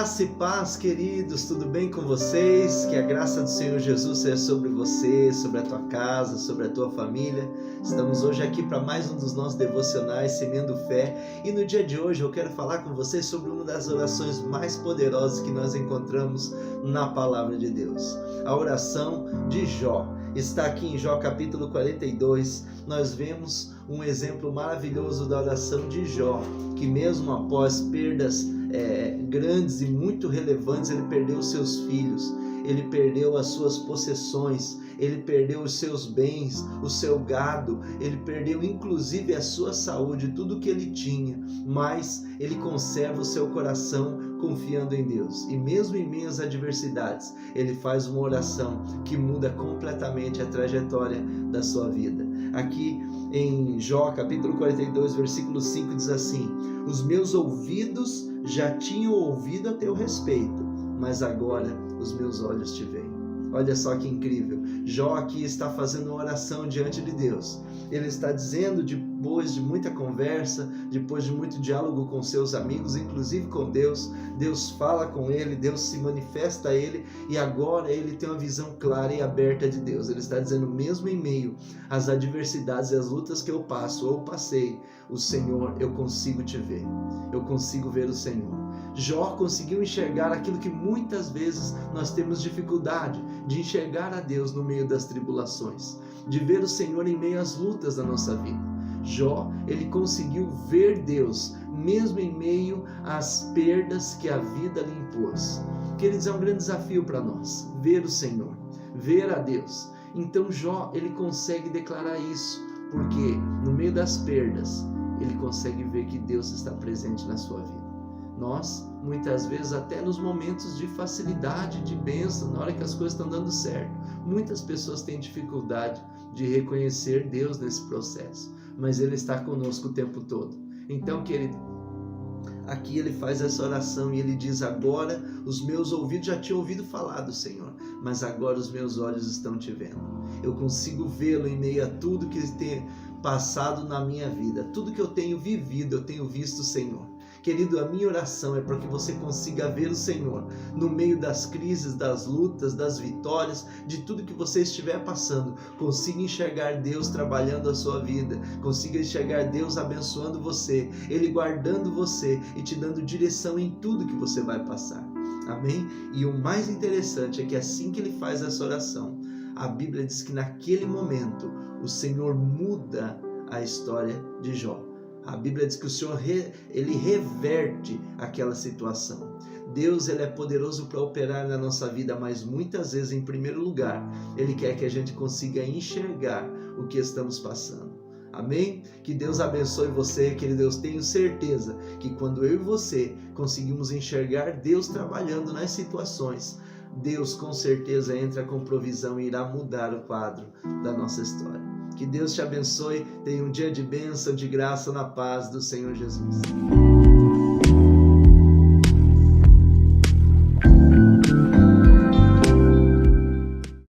Graça e paz, queridos, tudo bem com vocês? Que a graça do Senhor Jesus seja sobre você, sobre a tua casa, sobre a tua família. Estamos hoje aqui para mais um dos nossos devocionais, Semeando Fé. E no dia de hoje eu quero falar com vocês sobre uma das orações mais poderosas que nós encontramos na Palavra de Deus. A oração de Jó. Está aqui em Jó capítulo 42, nós vemos um exemplo maravilhoso da oração de Jó, que mesmo após perdas grandes e muito relevantes, ele perdeu os seus filhos, ele perdeu as suas possessões, ele perdeu os seus bens, o seu gado, ele perdeu inclusive a sua saúde, tudo que ele tinha, mas ele conserva o seu coração confiando em Deus. E mesmo em meio às adversidades, ele faz uma oração que muda completamente a trajetória da sua vida. Aqui em Jó, capítulo 42, versículo 5, diz assim: os meus ouvidos já tinham ouvido a teu respeito, mas agora os meus olhos te veem. Olha só que incrível. Jó aqui está fazendo uma oração diante de Deus. Ele está dizendo, depois de muita conversa, depois de muito diálogo com seus amigos, inclusive com Deus, Deus fala com ele, Deus se manifesta a ele, e agora ele tem uma visão clara e aberta de Deus. Ele está dizendo, mesmo em meio às adversidades e às lutas que eu passo ou passei, o Senhor, eu consigo te ver. Eu consigo ver o Senhor. Jó conseguiu enxergar aquilo que muitas vezes nós temos dificuldade de enxergar a Deus no meio das tribulações, de ver o Senhor em meio às lutas da nossa vida. Jó, ele conseguiu ver Deus mesmo em meio às perdas que a vida lhe impôs. Queridos, é um grande desafio para nós, ver o Senhor, ver a Deus. Então Jó, ele consegue declarar isso, porque no meio das perdas, ele consegue ver que Deus está presente na sua vida. Nós, muitas vezes, até nos momentos de facilidade, de bênção, na hora que as coisas estão dando certo, muitas pessoas têm dificuldade de reconhecer Deus nesse processo, mas Ele está conosco o tempo todo. Então, querido, aqui ele faz essa oração e ele diz, agora os meus ouvidos já tinham ouvido falar do Senhor, mas agora os meus olhos estão te vendo. Eu consigo vê-lo em meio a tudo que tem passado na minha vida, tudo que eu tenho vivido, eu tenho visto o Senhor. Querido, a minha oração é para que você consiga ver o Senhor no meio das crises, das lutas, das vitórias, de tudo que você estiver passando. Consiga enxergar Deus trabalhando a sua vida, consiga enxergar Deus abençoando você, Ele guardando você e te dando direção em tudo que você vai passar. Amém? E o mais interessante é que assim que Ele faz essa oração, a Bíblia diz que naquele momento o Senhor muda a história de Jó. A Bíblia diz que o Senhor ele reverte aquela situação. Deus, ele é poderoso para operar na nossa vida, mas muitas vezes, em primeiro lugar, Ele quer que a gente consiga enxergar o que estamos passando. Amém? Que Deus abençoe você, querido Deus. Tenho certeza que quando eu e você conseguimos enxergar Deus trabalhando nas situações, Deus com certeza entra com provisão e irá mudar o quadro da nossa história. Que Deus te abençoe, tenha um dia de bênção, de graça, na paz do Senhor Jesus.